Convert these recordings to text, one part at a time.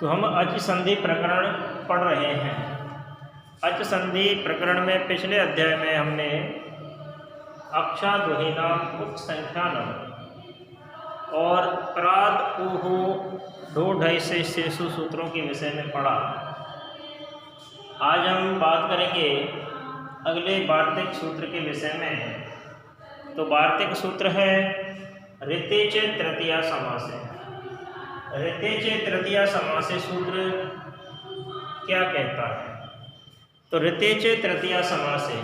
तो हम अच संधि प्रकरण पढ़ रहे हैं। अच संधि प्रकरण में पिछले अध्याय में हमने अक्षाद्वहीनाम उपसंख्यानम और प्राद ऊहो ढो ढय से शेषु सूत्रों के विषय में पढ़ा। आज हम बात करेंगे अगले वार्तिक सूत्र के विषय में। तो वार्तिक सूत्र है ऋते च तृतीया समासे। ऋते च तृतीया समासे सूत्र क्या कहता है? तो ऋते च तृतीया समासे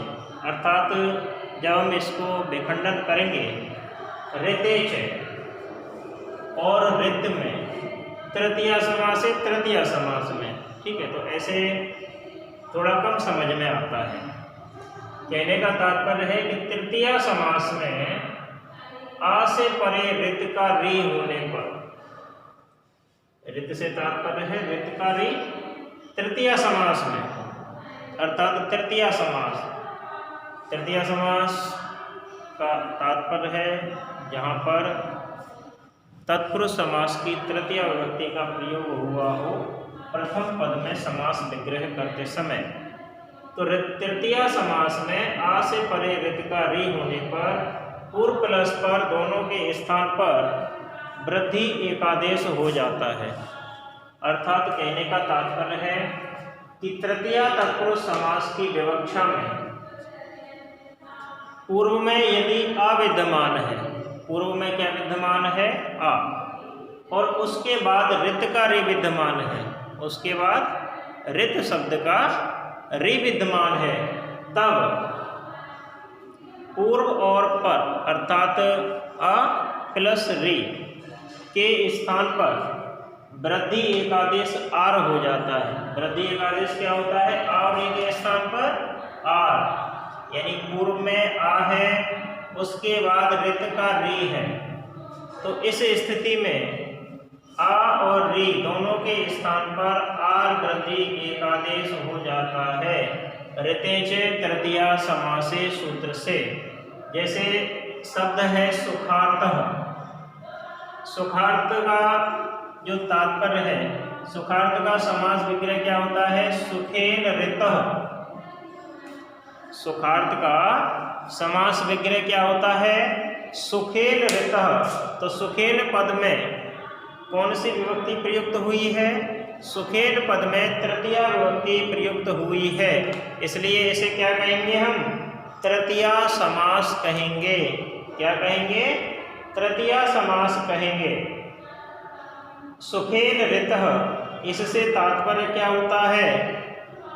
अर्थात जब हम इसको विखंडन करेंगे ऋते च और ऋत में तृतीया समासे तृतीया समास में, ठीक है। तो ऐसे थोड़ा कम समझ में आता है। कहने का तात्पर्य है कि तृतीया समास में आ से परे ऋत का री होने पर, ऋत से तात्पर्य है ऋत का री तृतीया समास में अर्थात तृतीया समास। तृतीया समास का तात्पर्य है जहाँ पर तत्पुरुष समास की तृतीया विभक्ति का प्रयोग हुआ हो प्रथम पद में समास विग्रह करते समय। तो तृतीया समास में आ से परे ऋत का री होने पर पूर्व प्लस पर दोनों के स्थान पर वृद्धि एकादेश हो जाता है। अर्थात कहने का तात्पर्य है कि तृतीया तत्पुरुष समास की विवक्षा में पूर्व में यदि आ विद्यमान है, पूर्व में क्या विद्यमान है? आ, और उसके बाद ऋत का रि विद्यमान है, उसके बाद ऋत शब्द का रि विद्यमान है, तब पूर्व और पर अर्थात आ प्लस रि के स्थान पर वृद्धि एकादेश आर हो जाता है। वृद्धि एकादेश क्या होता है? आ और रि के स्थान पर आर, यानी पूर्व में आ है उसके बाद ऋत का री है। तो इस स्थिति में आ और री दोनों के स्थान पर आर वृद्धि एकादेश हो जाता है ऋते च तृतीया समासे सूत्र से। जैसे शब्द है सुखार्थ। सुखार्थ का जो तात्पर्य है, सुखार्थ का समास विग्रह क्या होता है? सुखेन ऋतः। सुखार्थ का समास विग्रह क्या होता है? सुखेन ऋतः। तो सुखेन पद में कौन सी विभक्ति प्रयुक्त हुई है? सुखेन पद में तृतीया विभक्ति प्रयुक्त हुई है, इसलिए इसे क्या कहेंगे हम? तृतीया समास कहेंगे। क्या कहेंगे? तृतीया समास कहेंगे। सुखेन ऋतः, इससे तात्पर्य क्या होता है?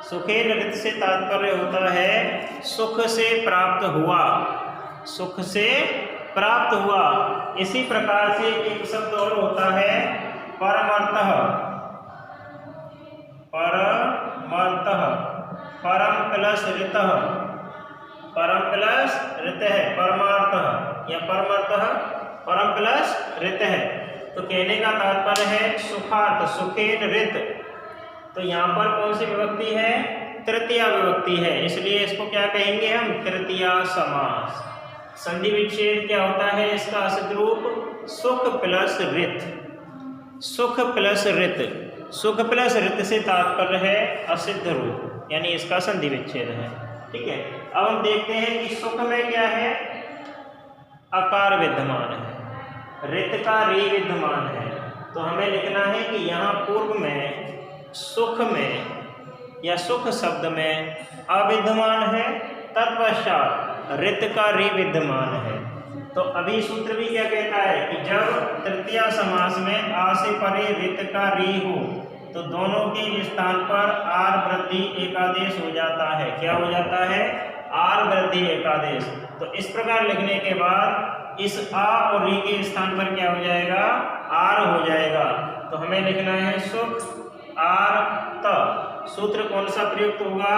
सुखेन ऋत से तात्पर्य होता है सुख से प्राप्त हुआ, सुख से प्राप्त हुआ। इसी प्रकार से एक शब्द और होता है परमर्थः। परमर्थः, परम प्लस ऋतः, परम प्लस ऋत है परमार्थः, या परमर्थः परम प्लस ऋत है। तो कहने का तात्पर्य है सुखार्थ, सुखेन ऋत। तो यहाँ पर कौन सी विभक्ति है? तृतीया विभक्ति है, इसलिए इसको क्या कहेंगे हम? तृतीया समास। संधि विच्छेद क्या होता है इसका सिद्ध रूप? सुख प्लस ऋत। सुख प्लस ऋत, सुख प्लस ऋत से तात्पर्य है असिद्ध रूप, यानी इसका संधि विच्छेद है। ठीक है। अब हम देखते हैं कि सुख में क्या है? अकार विद्यमान है, ऋत का री विद्यमान है। तो हमें लिखना है कि यहाँ पूर्व में सुख में या सुख शब्द में अविद्यमान है, तत्पश्चात ऋत का रि विद्यमान है। तो अभी सूत्र भी क्या कहता है कि जब तृतीया समास में आ से परे ऋत का रि हो तो दोनों के स्थान पर आर वृद्धि एकादेश हो जाता है। क्या हो जाता है? आर वृद्धि एकादेश। तो इस प्रकार लिखने के बाद इस आ और री के स्थान पर क्या हो जाएगा? आर हो जाएगा। तो हमें लिखना है सुख आर त। सूत्र कौन सा प्रयुक्त होगा?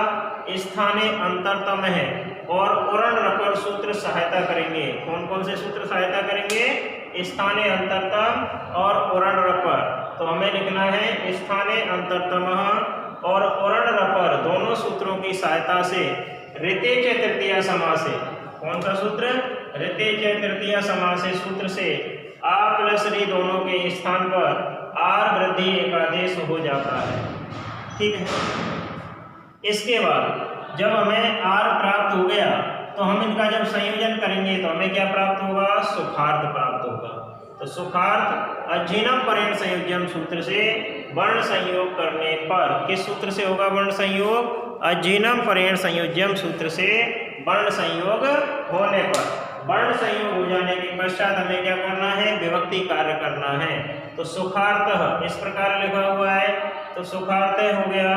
स्थाने अंतरतम है और उरण रपर सूत्र सहायता करेंगे। कौन कौन से सूत्र सहायता करेंगे? स्थाने अंतरतम और उरण रपर। तो हमें लिखना है स्थाने अंतरतम और उरण रपर दोनों सूत्रों की सहायता से ऋते च तृतीया समासे। कौन सा सूत्र? ऋते च तृतीया समासे सूत्र से आ प्लस री दोनों के स्थान पर आर वृद्धि एकादेश हो जाता है। ठीक है, इसके बाद जब हमें आर प्राप्त हो गया तो हम इनका जब संयोजन करेंगे तो हमें क्या प्राप्त होगा, सुखार्थ प्राप्त होगा। तो सुखार्थ अजीनम परेण संयोजन सूत्र से वर्ण संयोग करने पर, किस सूत्र से होगा वर्ण संयोग, अजीनम परेण संयोजन सूत्र से वर्ण संयोग होने पर, वर्ण संयोग हो जाने के पश्चात हमें क्या करना है, विभक्ति कार्य करना है। तो सुखार्थ इस प्रकार लिखा हुआ है, तो सुखार्थ हो गया।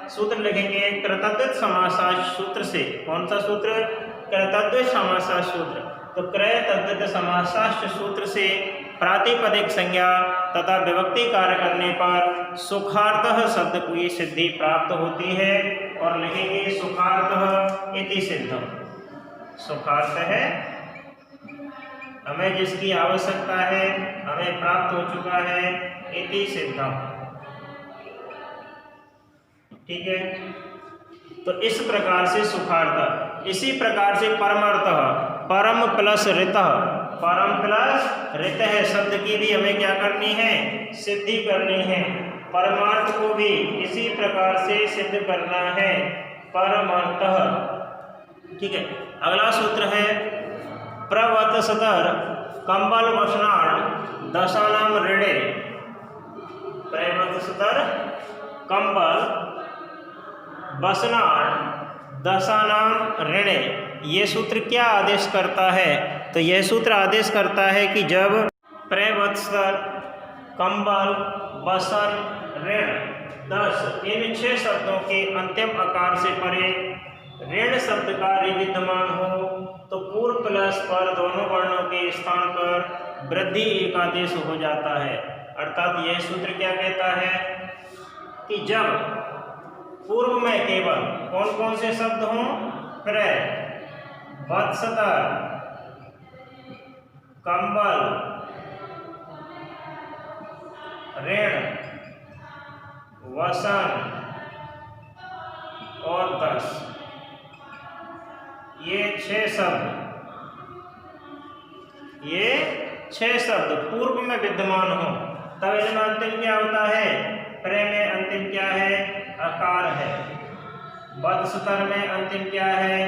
सूत्र लिखेंगे कृतद्धित समासाच सूत्र से, कौन सा सूत्र, कृतद्धित समासाच सूत्र। तो कृतद्धित समासाच सूत्र से प्रातिपदिक संज्ञा तथा विभक्ति कार्य करने पर सुखार्थ शब्द को ये सिद्धि प्राप्त होती है और लिखेंगे सुखार्थ इति सिद्धम। सुखार्थ है हमें जिसकी आवश्यकता है, हमें प्राप्त हो चुका है, इति सिद्धम। ठीक है, तो इस प्रकार से सुखार्थ। इसी प्रकार से परमार्थः, परम प्लस ऋतः, परम प्लस ऋतः शब्द की भी हमें क्या करनी है, सिद्धि करनी है। परमार्थ को भी इसी प्रकार से सिद्ध करना है, परमार्थः। ठीक है, अगला सूत्र है प्रवतसतर कंबल वसनान दशानाम ऋणे। प्रवतसतर कंबल वसनान दशानाम ऋणे, ये सूत्र क्या आदेश करता है, तो यह सूत्र आदेश करता है कि जब प्रवत्सर, कंबल, वसन, ऋण, दस, इन 6 शब्दों के अंतिम आकार से परे ऋण शब्द का विद्यमान हो तो पूर्व प्लस पर दोनों वर्णों के स्थान पर वृद्धि एकादेश हो जाता है। अर्थात यह सूत्र क्या कहता है कि जब पूर्व में केवल कौन कौन से शब्द हों, प्र, वत्सतर, कंबल, ऋण, वसन और दस, ये 6 शब्द पूर्व में विद्यमान हो तब इनमें अंतिम क्या होता है, प्रे में अंतिम क्या है, अकार है। वत्सतर में अंतिम क्या है,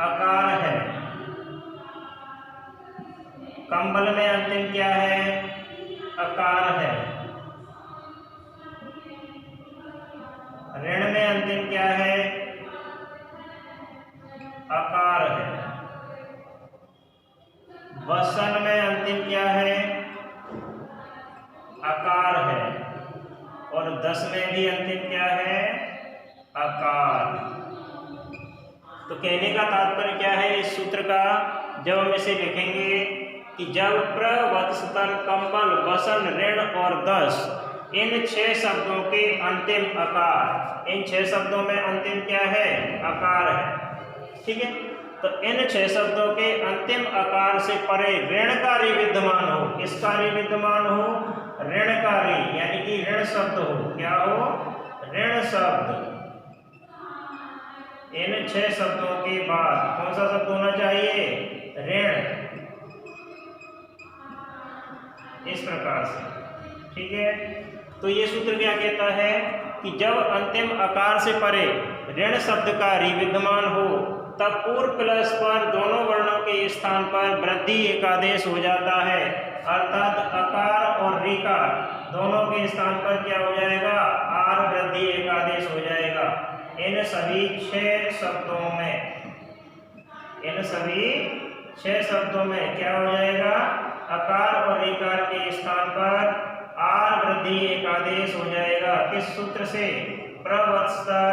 अकार है। कंबल में अंतिम क्या है, अकार है। ऋण में अंतिम क्या है, अकार है। वसन में अंतिम क्या है, अकार है। और दस में भी अंतिम क्या है, अकार। तो कहने का तात्पर्य क्या है इस सूत्र का, जब हम इसे लिखेंगे कि जब प्र, वत्सतर, कंबल, वसन, ऋण और दस, इन 6 शब्दों के अंतिम आकार, इन 6 शब्दों में अंतिम क्या है, अकार है। ठीक है, तो इन 6 शब्दों के अंतिम आकार से परे ऋणकारी विद्यमान हो, किसकारी विद्यमान हो, ऋणकारी, यानी कि ऋण शब्द हो। क्या हो, ऋण शब्द। इन 6 शब्दों के बाद कौन सा शब्द होना चाहिए, ऋण, इस प्रकार से। ठीक है, तो ये सूत्र क्या कहता है कि जब अंतिम आकार से परे ऋण शब्द का विद्यमान हो तब पूर्व प्लस पर दोनों वर्णों के स्थान पर वृद्धि एकादेश हो जाता है। अर्थात अकार और ऋकार दोनों के स्थान पर क्या हो जाएगा, आर वृद्धि एकादेश हो जाएगा। इन सभी 6 शब्दों में, इन सभी 6 शब्दों में क्या हो जाएगा, अकार और ऋकार के स्थान पर आर वृद्धि एकादेश हो जाएगा। किस सूत्र से, प्रवत्सर,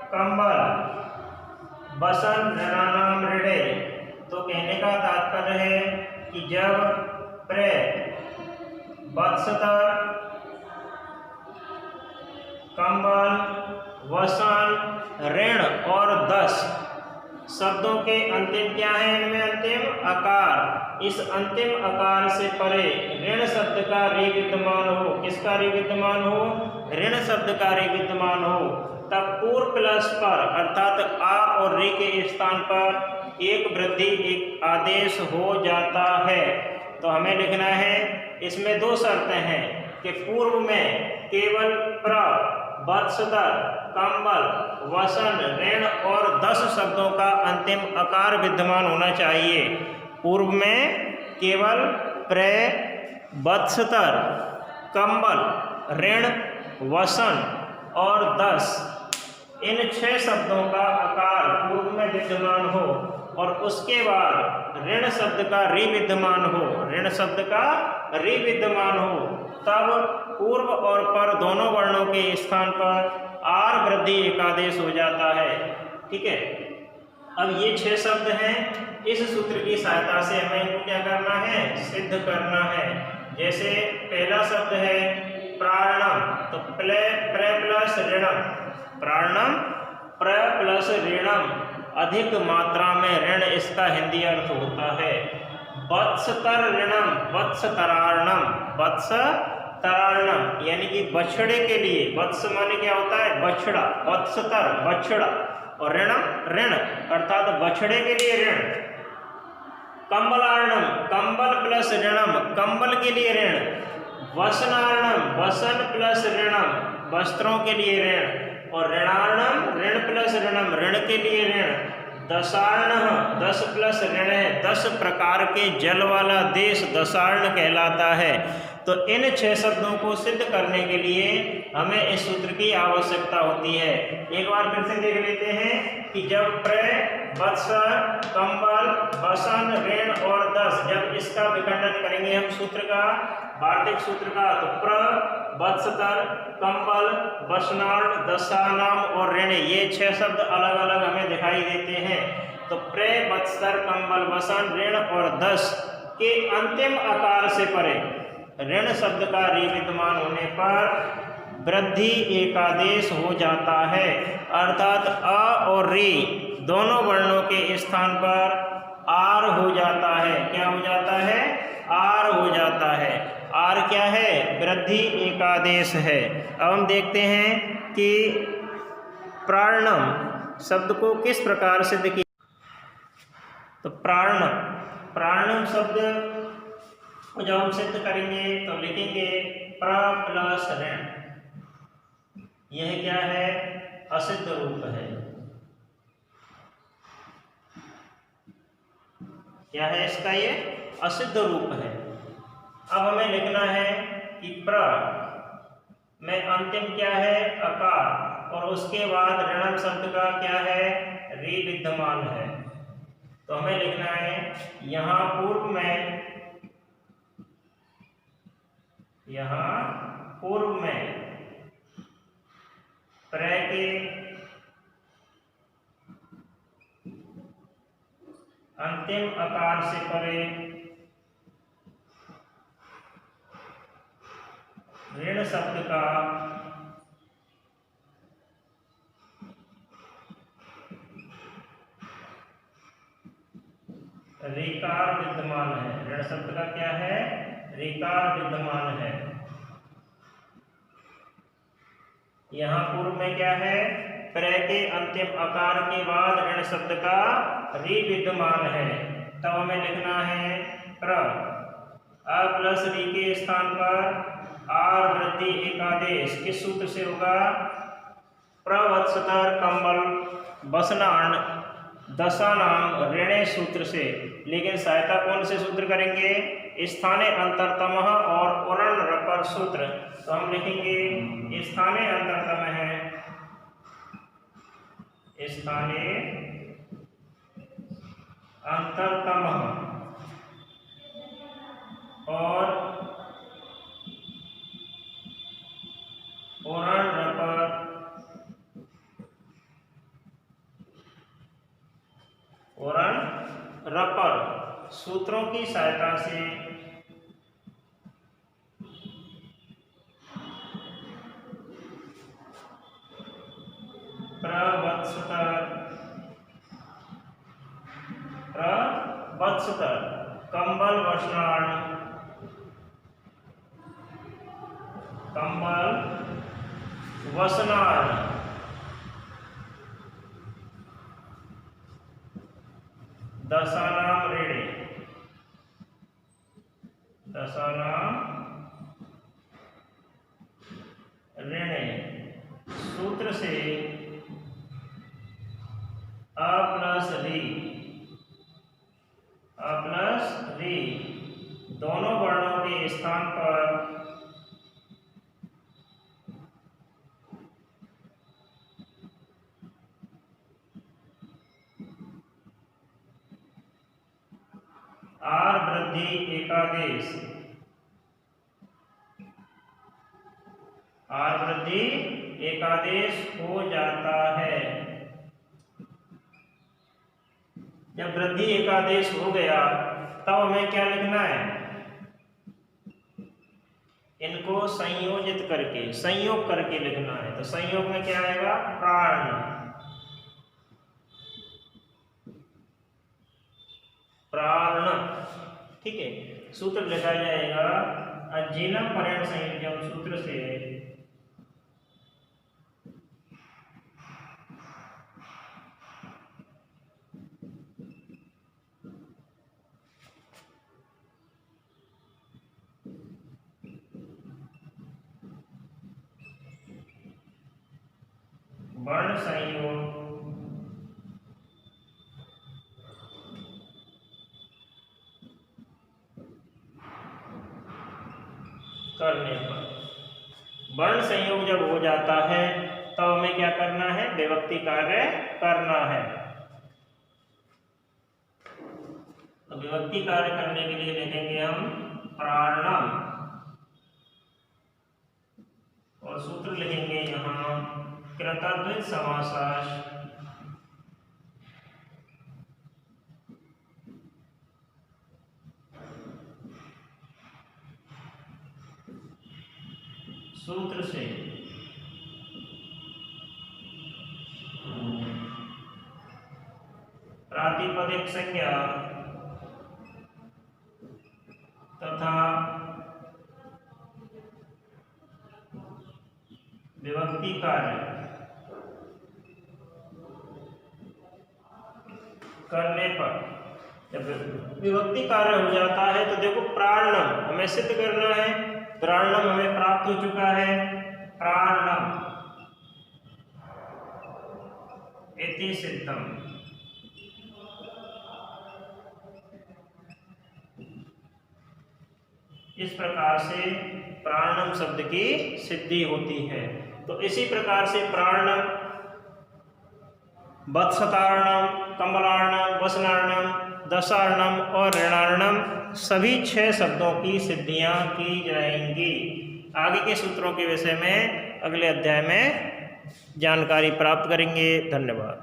कंबल, वसन, ऋणानाम ऋणे। तो कहने का तात्पर्य है कि जब प्र, वत्सतर, कंबल, वसन, ऋण और दस शब्दों के अंतिम क्या है, इनमें अंतिम अकार, इस अंतिम अकार से परे ऋण शब्द का विद्यमान हो, किसका विद्यमान हो, ऋण शब्द का विद्यमान हो, तब पूर्व प्लस पर अर्थात आ और ऋ के स्थान पर एक वृद्धि एक आदेश हो जाता है। तो हमें लिखना है, इसमें 2 शर्तें हैं। कि पूर्व में केवल प्र, वत्सतर, कंबल, वसन, ऋण और 10 शब्दों का अंतिम अकार विद्यमान होना चाहिए। पूर्व में केवल प्र, वत्सतर, कंबल, ऋण, वसन और 10 इन 6 शब्दों का आकार पूर्व में विद्यमान हो और उसके बाद ऋण शब्द का रि विद्यमान हो, ऋण शब्द का रि विद्यमान हो, तब पूर्व और पर दोनों वर्णों के स्थान पर आर वृद्धि एकादेश हो जाता है। ठीक है, अब ये 6 शब्द हैं। इस सूत्र की सहायता से हमें इनको क्या करना है, सिद्ध करना है। जैसे पहला शब्द है प्राणम, तो प्र प्लस ऋणम, प्राणम प्र प्लस ऋणम, अधिक मात्रा में ऋण इसका हिंदी अर्थ होता है। वत्सतर ऋणम, वत्सतरार्णम, वत्सतरार्णम यानी कि बछड़े के लिए, वत्स माने क्या होता है, बछड़ा, वत्सतर बछड़ा, और ऋणम ऋण अर्थात बछड़े के लिए ऋण। कंबलार्णम, कंबल प्लस ऋणम, कंबल के लिए ऋण। वसनार्णम, वसन प्लस ऋणम, वस्त्रों के लिए ऋण। और ऋणार्णम, ऋण प्लस ऋणम, ऋण के लिए ऋण। दशार्ण, 10 प्लस ऋण है, 10 प्रकार के जल वाला देश दशार्ण कहलाता है। तो इन 6 शब्दों को सिद्ध करने के लिए हमें इस सूत्र की आवश्यकता होती है। एक बार फिर से देख लेते हैं कि जब प्र, वत्स, कंबल, वसन, ऋण और 10, जब इसका विखंडन करेंगे हम सूत्र का, वार्तिक सूत्र का, तो प्र, वत्सतर, कंबल, वसनार्ण, दशानाम और ऋण, ये 6 शब्द अलग अलग हमें दिखाई देते हैं। तो प्र, वत्सतर, कंबल, वसन, ऋण और 10 के अंतिम आकार से परे ऋण शब्द का रि विद्यमान होने पर वृद्धि एकादेश हो जाता है, अर्थात अ और रि दोनों वर्णों के स्थान पर आर हो जाता है। क्या हो जाता है, आर हो जाता है। आर क्या है, वृद्धि एकादेश है। अब हम देखते हैं कि प्राणम शब्द को किस प्रकार सिद्ध किया। तो प्राणम शब्द को जब हम सिद्ध करेंगे तो लिखेंगे प्र प्लस ऋण। यह क्या है, असिद्ध रूप है। क्या है इसका, ये असिद्ध रूप है। अब हमें लिखना है कि प्र में अंतिम क्या है, अकार, और उसके बाद ऋणम शब्द का क्या है, रि विद्यमान है। तो हमें लिखना है यहाँ पूर्व में, यहाँ पूर्व में प्र के अंतिम आकार से परे ऋण शब्द का ऋकार विद्यमान है। ऋण शब्द का क्या है, ऋकार विद्यमान है। यहाँ पूर्व में क्या है, प्र के अंतिम आकार के बाद ऋण शब्द का रि विद्यमान है। तब हमें लिखना है प्र, अ प्लस रि के स्थान पर आर वृद्धि एकादेश किस सूत्र से होगा, प्रवत्सतर, कंबल, वसनार्ण, दशानाम, ऋणे सूत्र से। लेकिन सहायता कौन से सूत्र करेंगे, स्थाने अंतरतमः और उरण रपर सूत्र। तो हम लिखेंगे स्थाने अंतरतम है, स्थाने अंतरतमः और उरण रपर, उरण रपर सूत्रों की सहायता से प्रवत्सतर, कंबल, वसनार्ण, कंबल, वसनार्ण, दशानाम ऋणे, दशानाम ऋणे सूत्र से अ प्लस री दोनों वर्णों के स्थान पर आर वृद्धि एकादेश हो जाता है। जब वृद्धि एकादेश हो गया तब हमें क्या लिखना है, इनको संयोजित करके संयोग करके लिखना है। तो संयोग में क्या आएगा, प्राण। ठीक है, सूत्र लिखा जाएगा अजीनम पर्यण संयोजन सूत्र से वर्ण संयोग करने पर, वर्ण संयोग जब हो जाता है तब हमें क्या करना है, विभक्ति कार्य करना है। तो विभक्ति कार्य करने के लिए लिखेंगे हम प्राणम और सूत्र लिखेंगे यहाँ कृतद्वैत समासाश सूत्र से प्रातिपदिक संज्ञा तथा विभक्ति कार्य करने पर, जब विभक्ति कार्य हो जाता है तो देखो प्राणम हमें सिद्ध करना है, प्राणम हमें प्राप्त हो चुका है, प्राणम इति सिद्धम। इस प्रकार से प्राणम शब्द की सिद्धि होती है। तो इसी प्रकार से प्राणम, वत्सतारणम, कमलार्णम, वसनार्णम, दशार्णम और ऋणार्णम सभी 6 शब्दों की सिद्धियां की जाएंगी। आगे के सूत्रों के विषय में अगले अध्याय में जानकारी प्राप्त करेंगे। धन्यवाद।